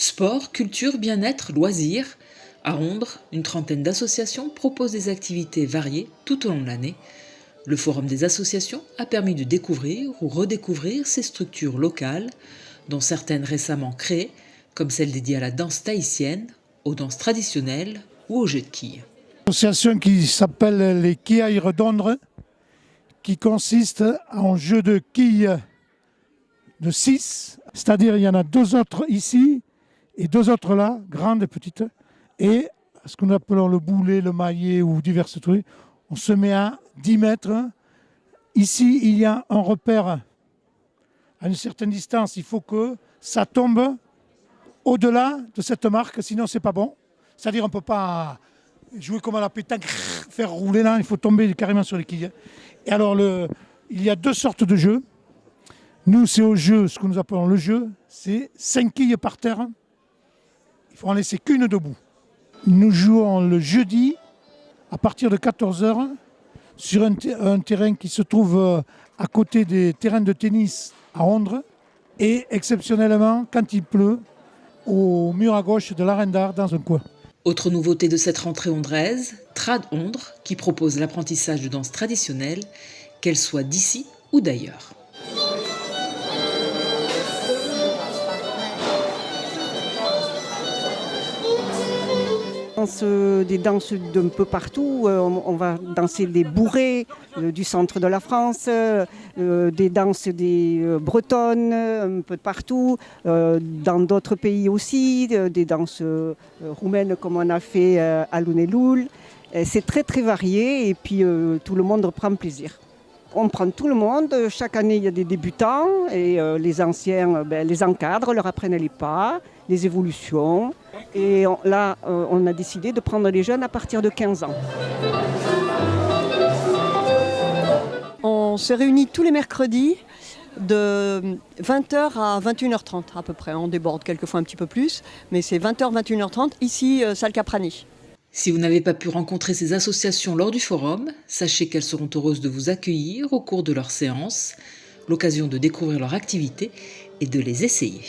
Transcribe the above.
Sport, culture, bien-être, loisirs. À Ondres, une trentaine d'associations proposent des activités variées tout au long de l'année. Le Forum des associations a permis de découvrir ou redécouvrir ces structures locales, dont certaines récemment créées, comme celle dédiée à la danse tahitienne, aux danses traditionnelles ou aux jeux de quilles. Une association qui s'appelle les Quilles d'Ondres, qui consiste en jeu de quilles de 6, c'est-à-dire il y en a 2 autres ici et 2 autres là, grandes et petites, et ce que nous appelons le boulet, le maillet ou divers trucs, on se met à 10 mètres. Ici, il y a un repère à une certaine distance, il faut que ça tombe au-delà de cette marque, sinon c'est pas bon. C'est-à-dire on ne peut pas jouer comme à la pétanque, faire rouler là, il faut tomber carrément sur les quilles. Et alors il y a 2 sortes de jeux. Nous, c'est au jeu, ce que nous appelons le jeu, c'est 5 quilles par terre. Il faut en laisser qu'une debout. Nous jouons le jeudi à partir de 14h sur un terrain qui se trouve à côté des terrains de tennis à Ondres et exceptionnellement, quand il pleut, au mur à gauche de l'Arendar dans un coin. Autre nouveauté de cette rentrée ondraise, Trad Ondres, qui propose l'apprentissage de danse traditionnelle, qu'elle soit d'ici ou d'ailleurs. Des danses d'un peu partout. On va danser des bourrées du centre de la France, des danses des bretonnes un peu de partout, dans d'autres pays aussi, des danses roumaines comme on a fait à Lunelul. C'est très très varié et puis tout le monde prend plaisir. On prend tout le monde, chaque année il y a des débutants et les anciens les encadrent, leur apprennent les pas, les évolutions. Et on a décidé de prendre les jeunes à partir de 15 ans. On se réunit tous les mercredis de 20h à 21h30 à peu près. On déborde quelquefois un petit peu plus, mais c'est 20h, 21h30 ici, salle Caprani. Si vous n'avez pas pu rencontrer ces associations lors du forum, sachez qu'elles seront heureuses de vous accueillir au cours de leurs séances, l'occasion de découvrir leur activité et de les essayer.